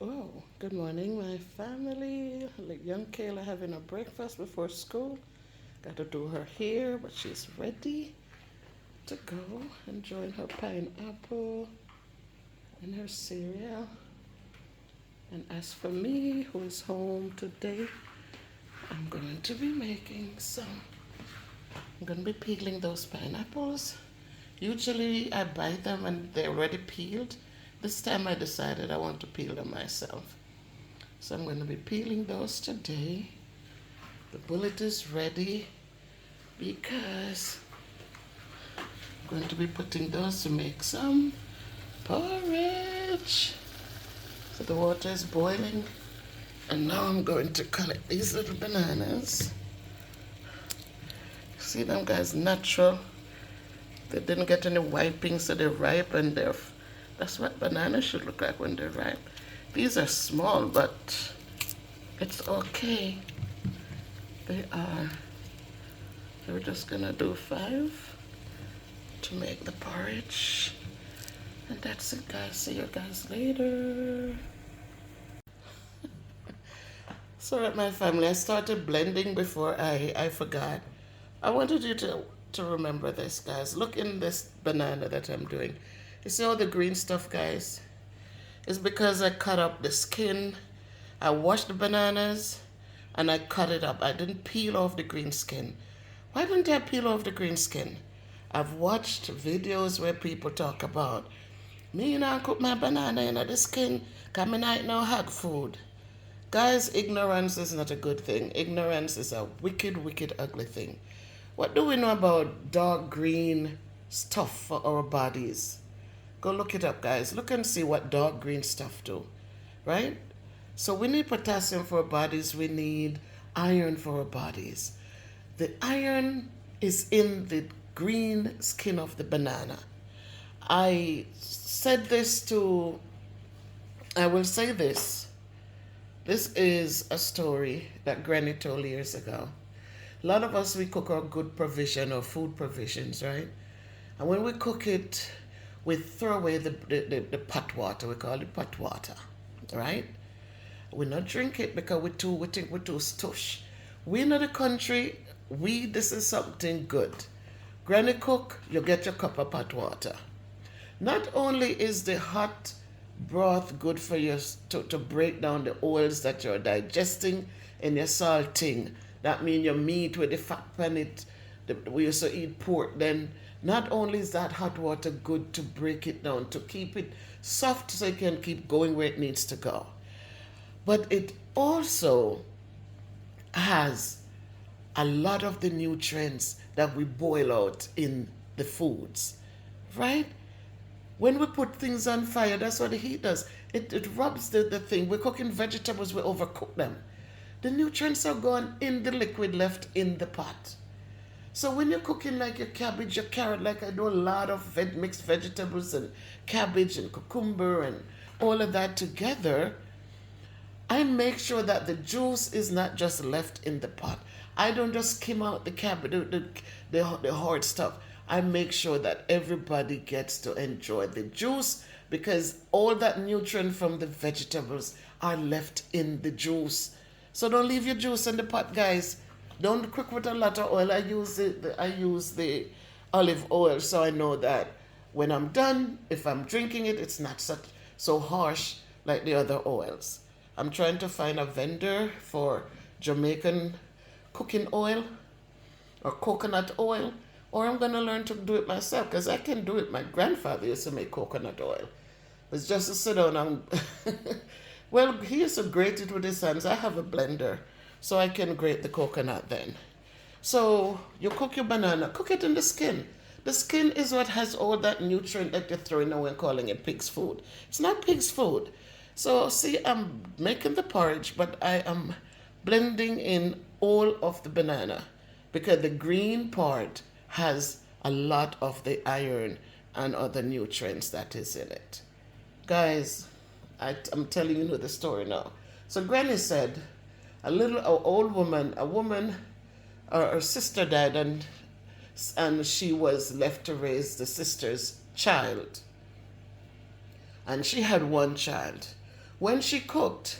Oh, good morning, my family. Like young Kayla having a breakfast before school. Got to do her hair, but she's ready to go, enjoying her pineapple and her cereal. And as for me, who is home today, I'm going to be making some. I'm going to be peeling those pineapples. Usually I buy them and they're already peeled. This time I decided I want to peel them myself. So I'm going to be peeling those today. The bullet is ready because I'm going to be putting those to make some porridge. So the water is boiling, and now I'm going to collect these little bananas. See them guys, natural. They didn't get any wiping, so they're ripe, and that's what bananas should look like when they're ripe. These are small, but it's okay. They are. So we're just gonna do 5 to make the porridge. And that's it, guys. See you guys later. Sorry, my family. I started blending before I forgot. I wanted you to remember this, guys. Look in this banana that I'm doing. You see all the green stuff, guys? It's because I cut up the skin. I washed the bananas and I cut it up. I didn't peel off the green skin. Why didn't I peel off the green skin? I've watched videos where people talk about me not cook my banana in the skin because I not no hot food. Guys, ignorance is not a good thing. Ignorance is a wicked, wicked, ugly thing. What do we know about dark green stuff for our bodies? Go look it up, guys. Look and see what dark green stuff do, right? So we need potassium for our bodies. We need iron for our bodies. The iron is in the green skin of the banana. I will say this. This is a story that Granny told years ago. A lot of us, we cook our good provision or food provisions, right? And when we cook it, we throw away the pot water. We call it pot water, right? We not drink it because we think we're too stush. We in the country, this is something good. Granny cook, you get your cup of pot water. Not only is the hot broth good for you to break down the oils that you're digesting and you're salting. That means your meat with the fat on it. We used to eat pork. Then not only is that hot water good to break it down, to keep it soft so it can keep going where it needs to go, but it also has a lot of the nutrients that we boil out in the foods, right? When we put things on fire, that's what the heat does. It rubs the thing. We're cooking vegetables, we overcook them. The nutrients are gone in the liquid left in the pot. So when you're cooking like your cabbage, your carrot, like I do a lot of mixed vegetables and cabbage and cucumber and all of that together, I make sure that the juice is not just left in the pot. I don't just skim out the cabbage, the hard stuff. I make sure that everybody gets to enjoy the juice because all that nutrient from the vegetables are left in the juice. So don't leave your juice in the pot, guys. Don't cook with a lot of oil. I use the olive oil, so I know that when I'm done, if I'm drinking it, it's not so harsh like the other oils. I'm trying to find a vendor for Jamaican cooking oil or coconut oil, or I'm going to learn to do it myself because I can do it. My grandfather used to make coconut oil. It's just to sit down and well, he used to grate it with his hands. I have a blender, so I can grate the coconut then. So you cook your banana, cook it in the skin. The skin is what has all that nutrient that you're throwing away and calling it pig's food. It's not pig's food. So see, I'm making the porridge, but I am blending in all of the banana because the green part has a lot of the iron and other nutrients that is in it. Guys, I'm telling you the story now. So Granny said, old woman, her sister died and she was left to raise the sister's child. And she had one child. When she cooked,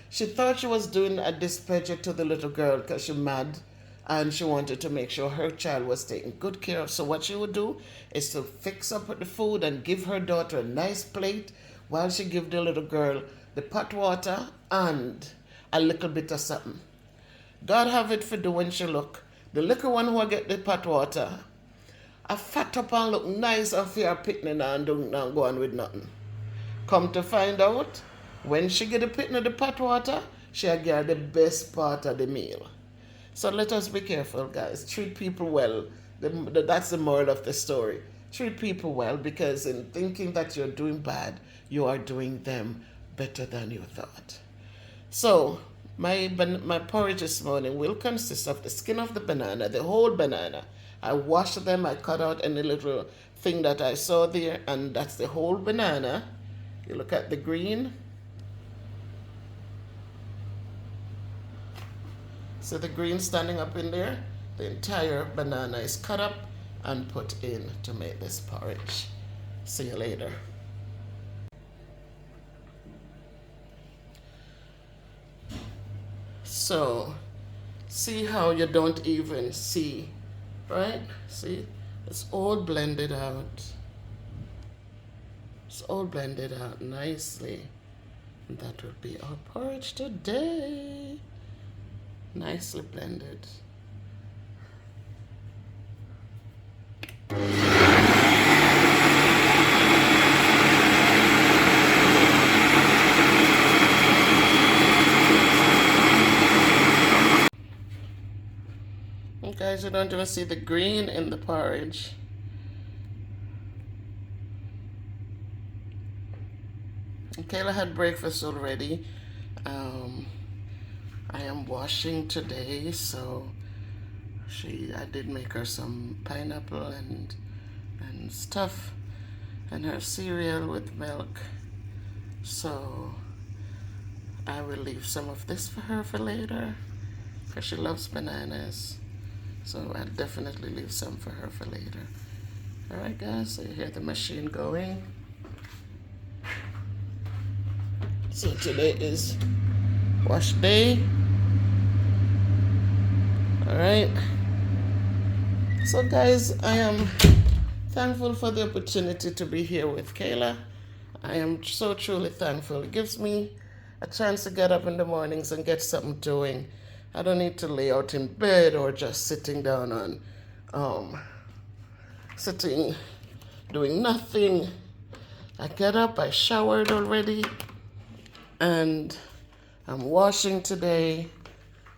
she thought she was doing a displeasure to the little girl because she's mad and she wanted to make sure her child was taken good care of. So what she would do is to fix up the food and give her daughter a nice plate while she give the little girl the pot water and a little bit of something. God have it for do when she look. The little one who get the pot water, I fat up and look nice and fear picnic and don't go on with nothing. Come to find out, when she get the pitting of the pot water, she get the best part of the meal. So let us be careful, guys. Treat people well. That's the moral of the story. Treat people well, because in thinking that you're doing bad, you are doing them better than you thought. So my porridge this morning will consist of the skin of the banana, the whole banana. I washed them, I cut out any little thing that I saw there, and that's the whole banana. You look at the green. So the green standing up in there, the entire banana is cut up and put in to make this porridge. See you later. So, see how you don't even see, right? See, it's all blended out. It's all blended out nicely. And that will be our porridge today. Nicely blended. And guys, you don't even see the green in the porridge. And Kayla had breakfast already. I am washing today, so I did make her some pineapple and stuff, and her cereal with milk. So I will leave some of this for her for later, because she loves bananas. So I'll definitely leave some for her for later. All right, guys, so you hear the machine going. So today is wash day. All right. So guys, I am thankful for the opportunity to be here with Kayla. I am so truly thankful. It gives me a chance to get up in the mornings and get something doing. I don't need to lay out in bed or just sitting down on doing nothing. I get up, I showered already, and I'm washing today,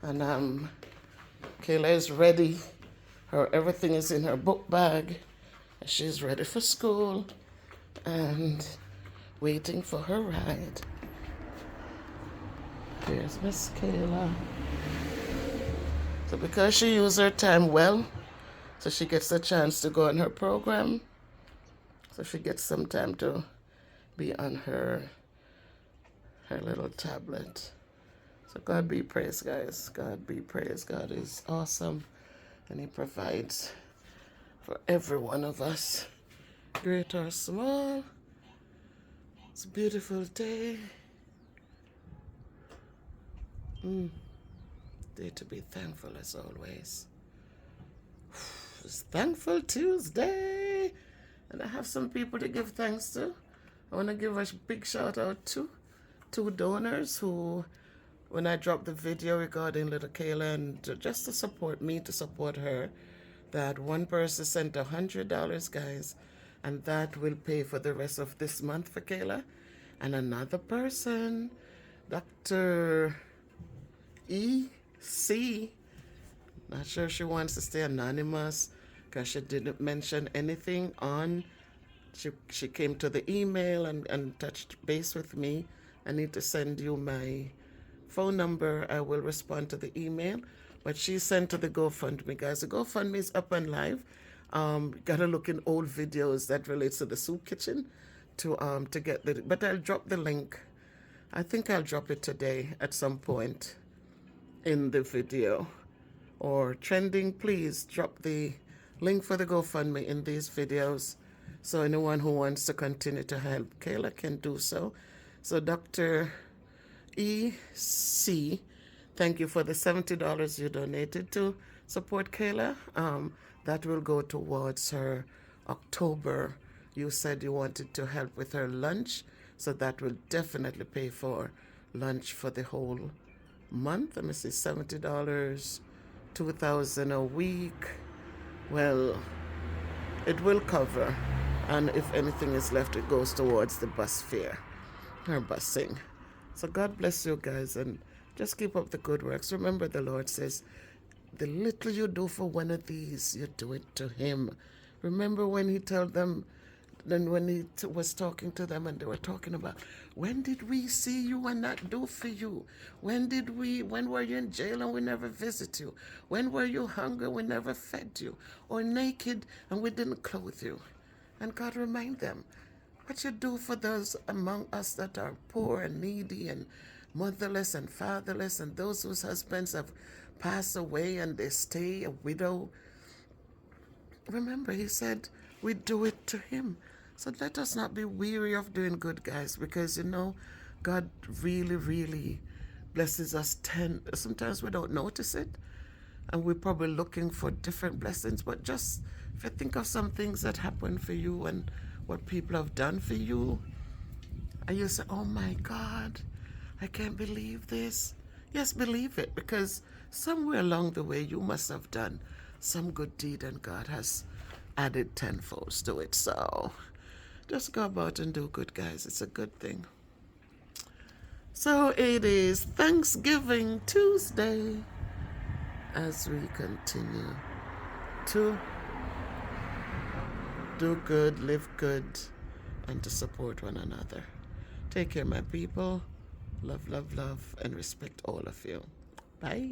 and Kayla is ready. Everything is in her book bag. She's ready for school and waiting for her ride. Here's Miss Kayla. So because she used her time well, so she gets a chance to go on her program. So she gets some time to be on her little tablet. So God be praised, guys. God be praised. God is awesome, and He provides for every one of us, great or small. It's a beautiful day. Day to be thankful as always. It's Thankful Tuesday, and I have some people to give thanks to. I want to give a big shout out to two donors who, when I dropped the video regarding little Kayla, and just to support me, to support her, that one person sent $100, guys, and that will pay for the rest of this month for Kayla. And another person, Dr. E.C., not sure if she wants to stay anonymous because she didn't mention anything on. She came to the email and touched base with me. I need to send you my phone number. I will respond to the email. But she sent to the GoFundMe, guys. The GoFundMe is up and live. Gotta look in old videos that relates to the soup kitchen to get the. But I'll drop the link. I think I'll drop it today at some point in the video. Or trending, please drop the link for the GoFundMe in these videos, so anyone who wants to continue to help Kayla can do so. So Dr. EC, thank you for the $70 you donated to support Kayla. That will go towards her October. You said you wanted to help with her lunch, so that will definitely pay for lunch for the whole month. Let me see, $70, 2,000 a week. Well, it will cover, and if anything is left, it goes towards the bus fare, her busing. So God bless you guys, and just keep up the good works. Remember, the Lord says, the little you do for one of these, you do it to him. Remember when he told them, then when he was talking to them and they were talking about, when did we see you and not do for you? When were you in jail and we never visit you? When were you hungry, we never fed you? Or naked and we didn't clothe you? And God remind them, what you do for those among us that are poor and needy and motherless and fatherless, and those whose husbands have passed away and they stay a widow. Remember, he said we do it to him. So let us not be weary of doing good, guys, because God really, really blesses us. Sometimes we don't notice it, and we're probably looking for different blessings. But just if you think of some things that happened for you and what people have done for you, and you say, oh my God, I can't believe this. Yes, believe it, because somewhere along the way you must have done some good deed and God has added tenfold to it. So just go about and do good, guys. It's a good thing. So it is Thanksgiving Tuesday as we continue to do good, live good, and to support one another. Take care, my people. Love, love, love, and respect all of you. Bye.